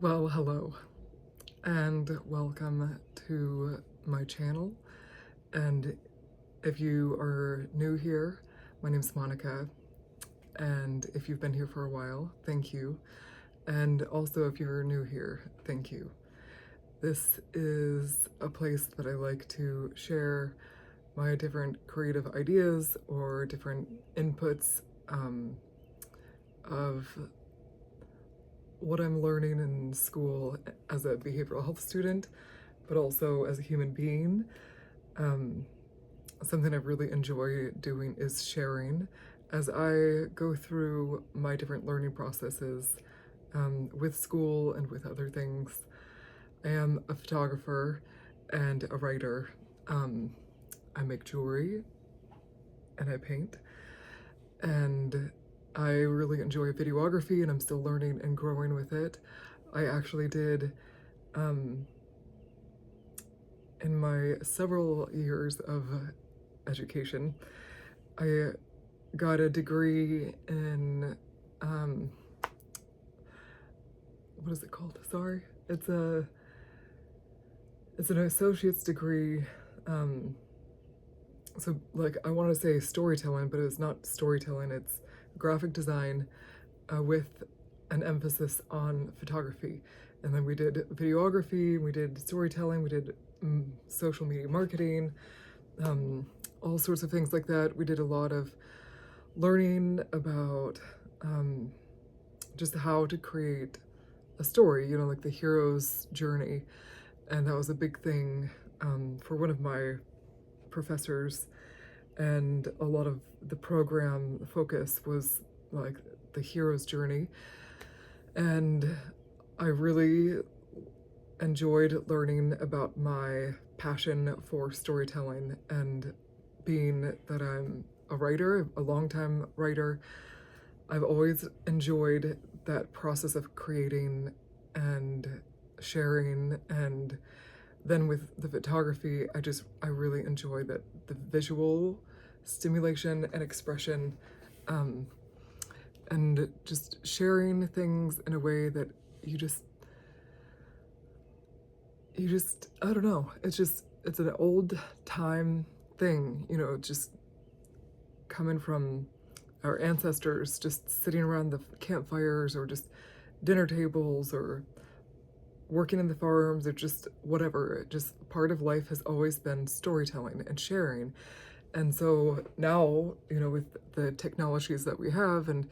Well, hello, and welcome to my channel. And if you are new here, my name's Monica, and if you've been here for a while, thank you. And also, if you're new here, thank you. This is a place that I like to share my different creative ideas or different inputs of what I'm learning in school as a behavioral health student, but also as a human being. Something I really enjoy doing is sharing as I go through my different learning processes with school and with other things. I am a photographer and a writer. I make jewelry and I paint, and I really enjoy videography, and I'm still learning and growing with it. I actually did, in my several years of education, I got a degree in, what is it called? Sorry. It's an associate's degree. So like I want to say storytelling, but it's not storytelling, it's graphic design with an emphasis on photography. And then we did videography, we did storytelling, we did social media marketing, all sorts of things like that. We did a lot of learning about just how to create a story, you know, like the hero's journey. And that was a big thing for one of my professors, and a lot of the program focus was like the hero's journey. And I really enjoyed learning about my passion for storytelling, and being that I'm a writer, a longtime writer, I've always enjoyed that process of creating and sharing. And then with the photography, I really enjoy that the visual stimulation and expression, and just sharing things in a way that you just I don't know, it's an old time thing, you know, just coming from our ancestors, just sitting around the campfires or just dinner tables or working in the farms or just whatever. Just part of life has always been storytelling and sharing. And so now, you know, with the technologies that we have and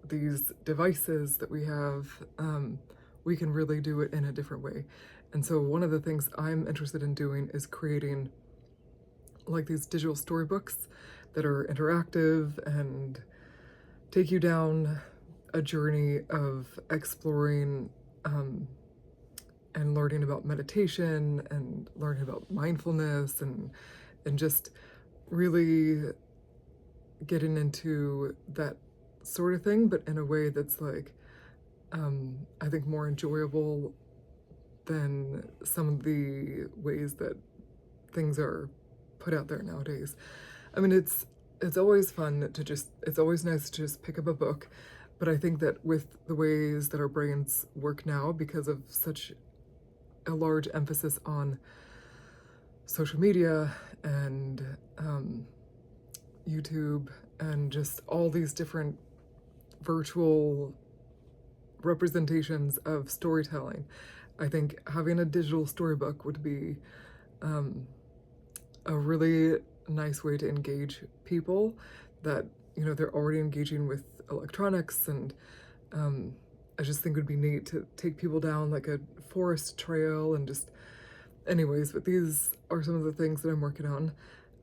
these devices that we have, we can really do it in a different way. And so one of the things I'm interested in doing is creating like these digital storybooks that are interactive and take you down a journey of exploring and learning about meditation and learning about mindfulness and just really getting into that sort of thing, but in a way that's like I think more enjoyable than some of the ways that things are put out there nowadays. I mean, it's always fun to just, it's always nice to just pick up a book, but I think that with the ways that our brains work now, because of such a large emphasis on social media and YouTube and just all these different virtual representations of storytelling, I think having a digital storybook would be a really nice way to engage people that, you know, they're already engaging with electronics. And I just think it would be neat to take people down like a forest trail and just, anyways, but these are some of the things that I'm working on.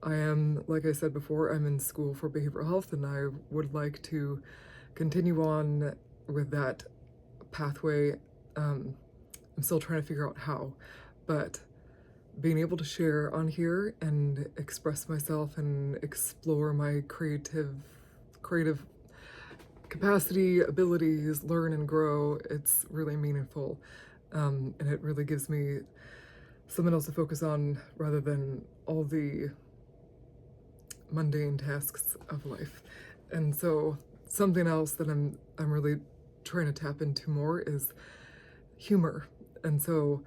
I am, like I said before, I'm in school for behavioral health, and I would like to continue on with that pathway. I'm still trying to figure out how, but being able to share on here and express myself and explore my creative capacity, abilities, learn and grow, it's really meaningful. And it really gives me something else to focus on rather than all the mundane tasks of life. And so something else that I'm really trying to tap into more is humor. And so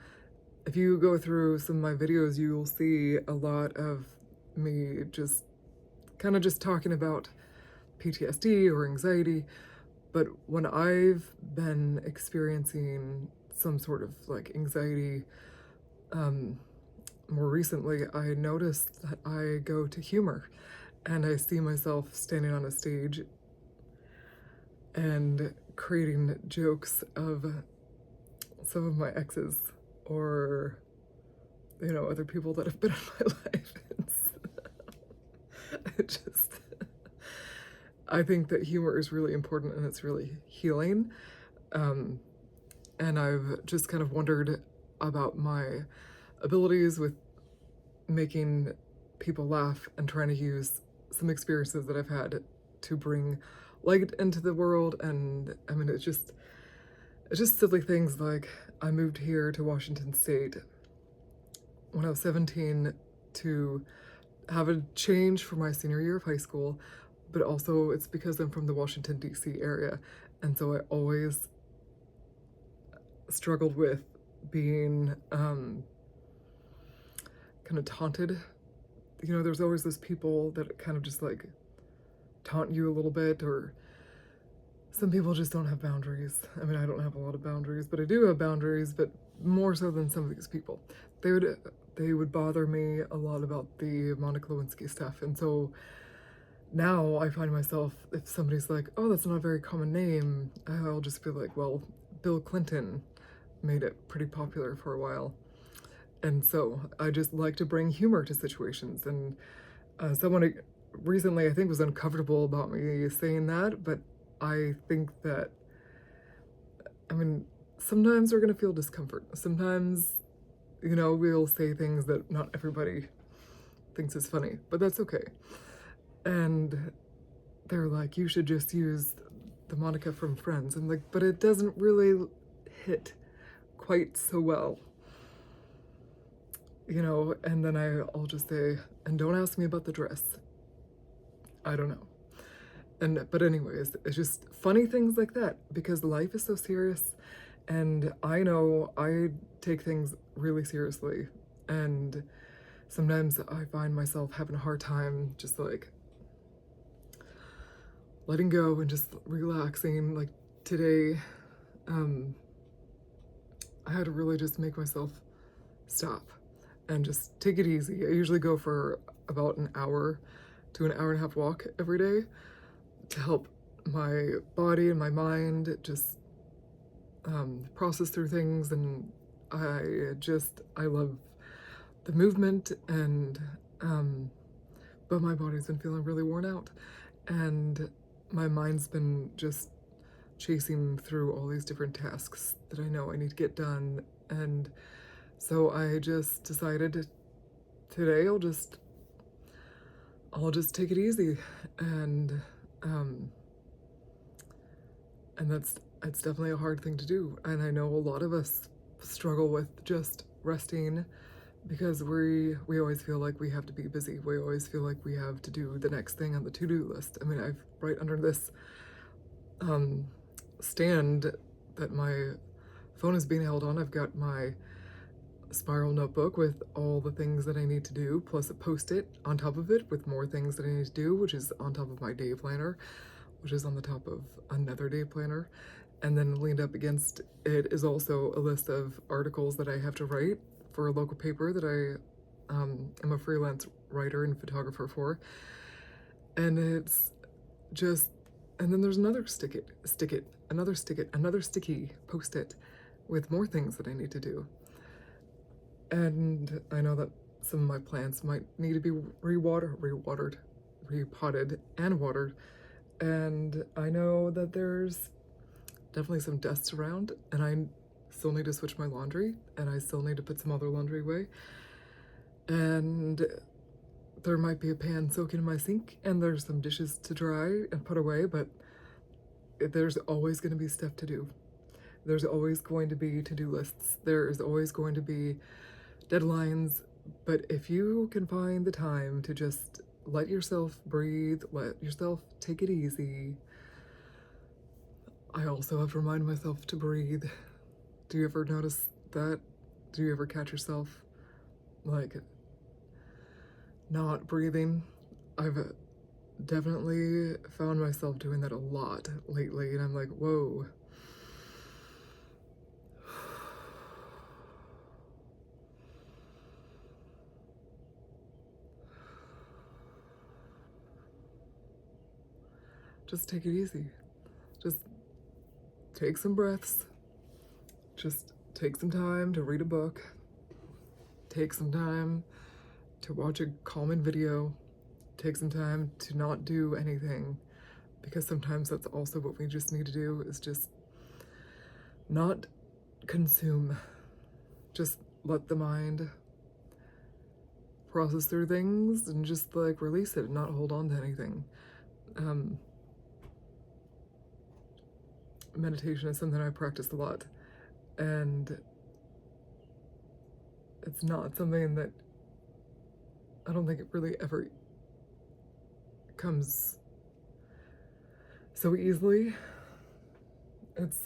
if you go through some of my videos, you'll see a lot of me just kind of just talking about PTSD or anxiety. But when I've been experiencing some sort of like anxiety more recently, I noticed that I go to humor, and I see myself standing on a stage and creating jokes of some of my exes or, you know, other people that have been in my life. It just, I think that humor is really important and it's really healing. And I've just kind of wondered about my abilities with making people laugh and trying to use some experiences that I've had to bring light into the world. And I mean, it's just silly things like I moved here to Washington State when I was 17 to have a change for my senior year of high school, but also it's because I'm from the Washington, D.C. area. And so I always struggled with being kind of taunted. You know, there's always those people that kind of just like taunt you a little bit, or some people just don't have boundaries. I mean, I don't have a lot of boundaries, but I do have boundaries, but more so than some of these people. They would bother me a lot about the Monica Lewinsky stuff. And so now I find myself, if somebody's like, oh, that's not a very common name, I'll just be like, well, Bill Clinton made it pretty popular for a while. And so I just like to bring humor to situations. And someone recently, I think, was uncomfortable about me saying that, but I think that, I mean, sometimes we're going to feel discomfort. Sometimes, you know, we'll say things that not everybody thinks is funny, but that's okay. And they're like, you should just use the Monica from Friends. I'm like, but it doesn't really hit quite so well. You know, and then I'll just say, and don't ask me about the dress. I don't know. But anyways, it's just funny things like that, because life is so serious, and I know I take things really seriously, and sometimes I find myself having a hard time just like letting go and just relaxing. Like today, I had to really just make myself stop and just take it easy. I usually go for about an hour to an hour and a half walk every day to help my body and my mind just process through things. And I love the movement, and but my body's been feeling really worn out, and my mind's been just chasing through all these different tasks that I know I need to get done. And so I just decided today I'll just take it easy, and it's definitely a hard thing to do. And I know a lot of us struggle with just resting, because we always feel like we have to be busy. We always feel like we have to do the next thing on the to-do list. I mean, I've right under this stand that my phone is being held on, I've got my spiral notebook with all the things that I need to do, plus a post-it on top of it with more things that I need to do, which is on top of my day planner, which is on the top of another day planner. And then leaned up against it is also a list of articles that I have to write for a local paper that I am a freelance writer and photographer for. And it's just, and then there's another another sticky post-it with more things that I need to do. And I know that some of my plants might need to be repotted and watered. And I know that there's definitely some dust around, and I still need to switch my laundry, and I still need to put some other laundry away. And there might be a pan soaking in my sink, and there's some dishes to dry and put away, but there's always going to be stuff to do. There's always going to be to-do lists. There is always going to be deadlines. But if you can find the time to just let yourself breathe, let yourself take it easy, I also have to remind myself to breathe. Do you ever notice that? Do you ever catch yourself like not breathing? I've definitely found myself doing that a lot lately, and I'm like, whoa. Just take it easy. Just take some breaths. Just take some time to read a book. Take some time to watch a calming video. Take some time to not do anything, because sometimes that's also what we just need to do, is just not consume. Just let the mind process through things and just like release it and not hold on to anything. Meditation is something I practice a lot, and it's not something that I don't think it really ever comes so easily. It's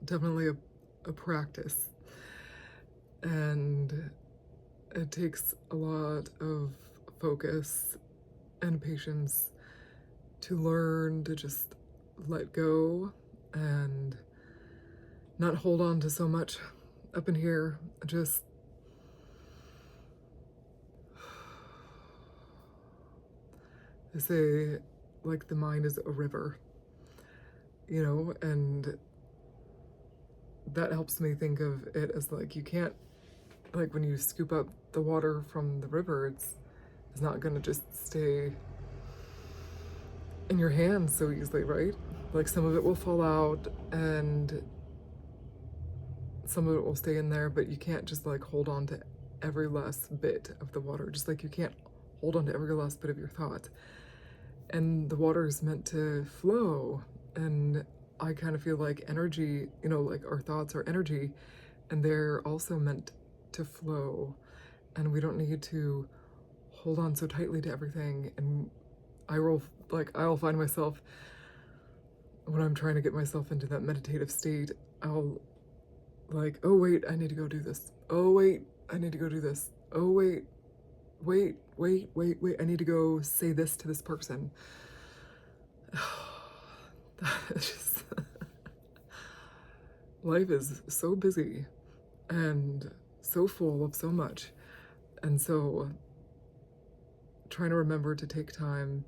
definitely a practice, and it takes a lot of focus and patience to learn to just let go and not hold on to so much up in here. Just they say like the mind is a river, you know, and that helps me think of it as like you can't, like when you scoop up the water from the river, it's not gonna just stay in your hands so easily, right? Like some of it will fall out and some of it will stay in there, but you can't just like hold on to every last bit of the water, just like you can't hold on to every last bit of your thought. And the water is meant to flow, and I kind of feel like energy, you know, like our thoughts are energy, and they're also meant to flow, and we don't need to hold on so tightly to everything. And I'll find myself when I'm trying to get myself into that meditative state, I'll like, oh wait, I need to go do this. Oh wait, I need to go do this. Oh wait, I need to go say this to this person. Just life is so busy and so full of so much. And so trying to remember to take time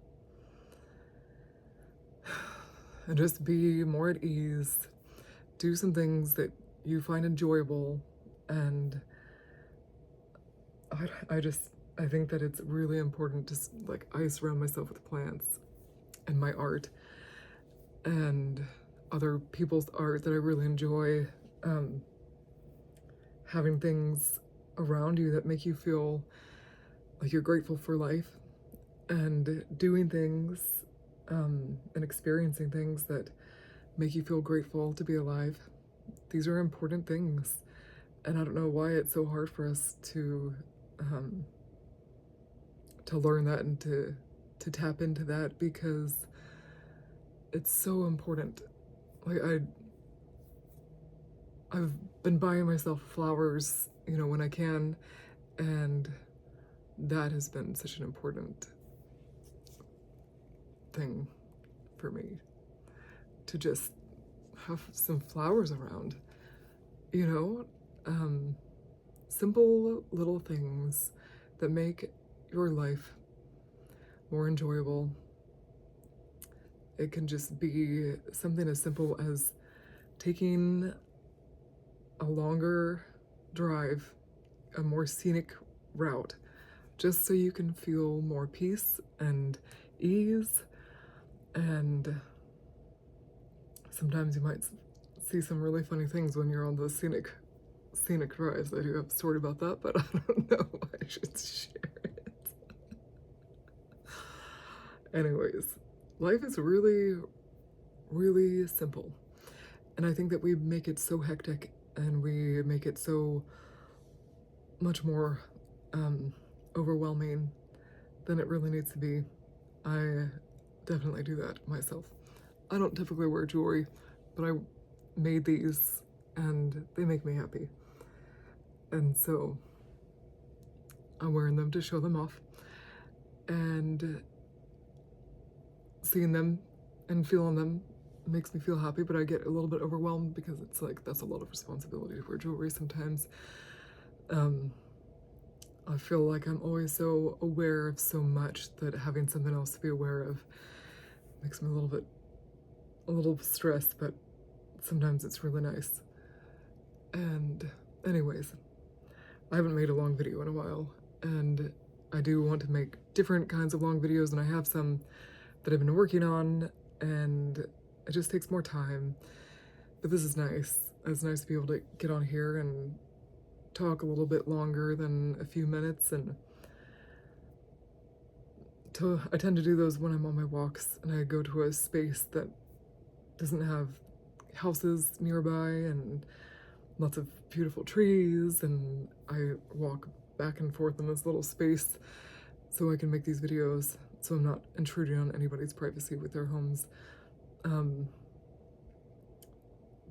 and just be more at ease, do some things that you find enjoyable. And I think that it's really important to like I surround myself with plants and my art and other people's art that I really enjoy. Having things around you that make you feel like you're grateful for life, and doing things and experiencing things that make you feel grateful to be alive. These are important things, and I don't know why it's so hard for us to learn that and to tap into that, because it's so important. Like I've been buying myself flowers, you know, when I can, and that has been such an important thing for me, to just have some flowers around, you know. Simple little things that make your life more enjoyable. It can just be something as simple as taking a longer drive, a more scenic route, just so you can feel more peace and ease. And sometimes you might see some really funny things when you're on those scenic drives. I do have a story about that, but I don't know if I should share it. Anyways, life is really, really simple. And I think that we make it so hectic, and we make it so much more overwhelming than it really needs to be. I definitely do that myself. I don't typically wear jewelry, but I made these and they make me happy. And so I'm wearing them to show them off. And seeing them and feeling them makes me feel happy, but I get a little bit overwhelmed because it's like that's a lot of responsibility to wear jewelry sometimes. I feel like I'm always so aware of so much that having something else to be aware of makes me a little stressed, but sometimes it's really nice. And anyways, I haven't made a long video in a while, and I do want to make different kinds of long videos, and I have some that I've been working on, and it just takes more time. But this is nice. It's nice to be able to get on here and talk a little bit longer than a few minutes, and I tend to do those when I'm on my walks and I go to a space that doesn't have houses nearby and lots of beautiful trees, and I walk back and forth in this little space so I can make these videos so I'm not intruding on anybody's privacy with their homes.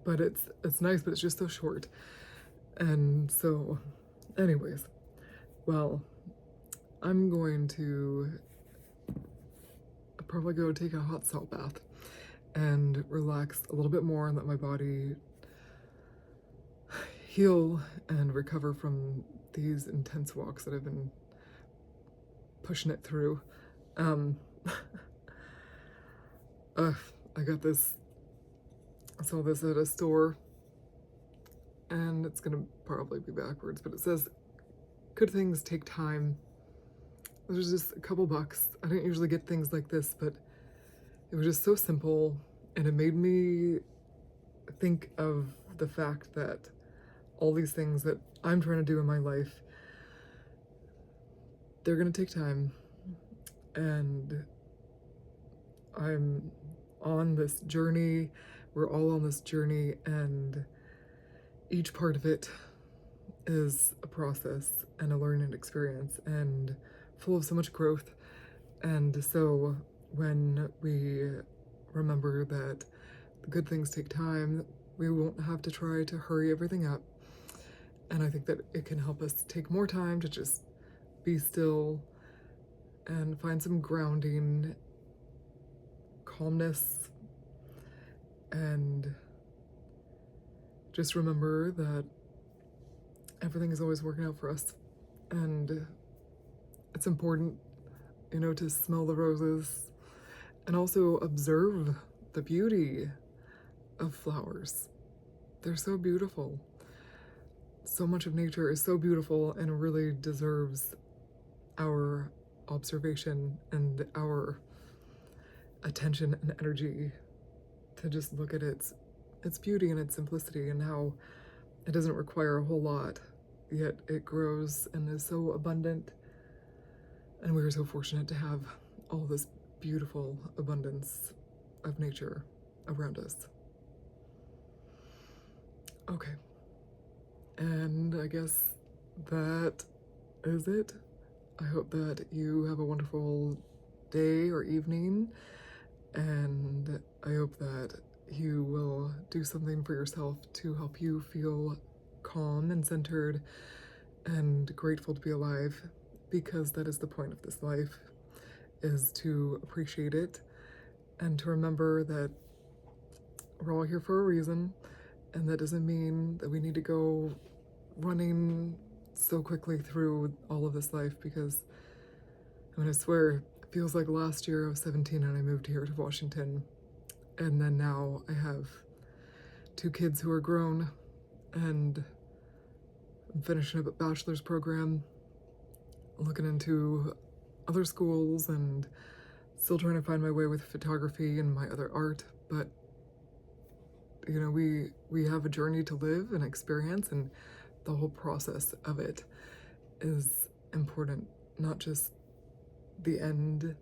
But it's nice, but it's just so short. And so, anyways, well, I'm going to probably go take a hot salt bath and relax a little bit more and let my body heal and recover from these intense walks that I've been pushing it through. I got this, I saw this at a store, and it's gonna probably be backwards, but it says, good things take time. It was just a couple bucks. I didn't usually get things like this, but it was just so simple, and it made me think of the fact that all these things that I'm trying to do in my life, they're gonna take time, and I'm on this journey. We're all on this journey, and each part of it is a process and a learning experience and full of so much growth. And so when we remember that the good things take time, we won't have to try to hurry everything up. And I think that it can help us take more time to just be still and find some grounding, calmness, and just remember that everything is always working out for us. And it's important, you know, to smell the roses and also observe the beauty of flowers. They're so beautiful. So much of nature is so beautiful and really deserves our observation and our attention and energy to just look at its beauty and its simplicity, and how it doesn't require a whole lot, yet it grows and is so abundant. And we are so fortunate to have all this beautiful abundance of nature around us. Okay. And I guess that is it. I hope that you have a wonderful day or evening, and I hope that you will do something for yourself to help you feel calm and centered and grateful to be alive, because that is the point of this life, is to appreciate it and to remember that we're all here for a reason, and that doesn't mean that we need to go running so quickly through all of this life, because I mean, I swear, it feels like last year I was 17 and I moved here to Washington, and then now I have 2 kids who are grown, and I'm finishing up a bachelor's program, looking into other schools, and still trying to find my way with photography and my other art. But you know, we have a journey to live and experience, and the whole process of it is important, not just the end,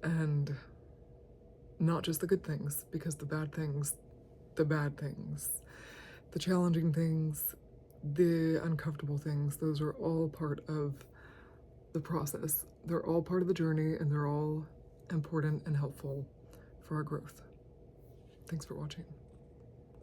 and not just the good things, because the bad things, the challenging things, the uncomfortable things, those are all part of the process. They're all part of the journey, and they're all important and helpful for our growth. Thanks for watching.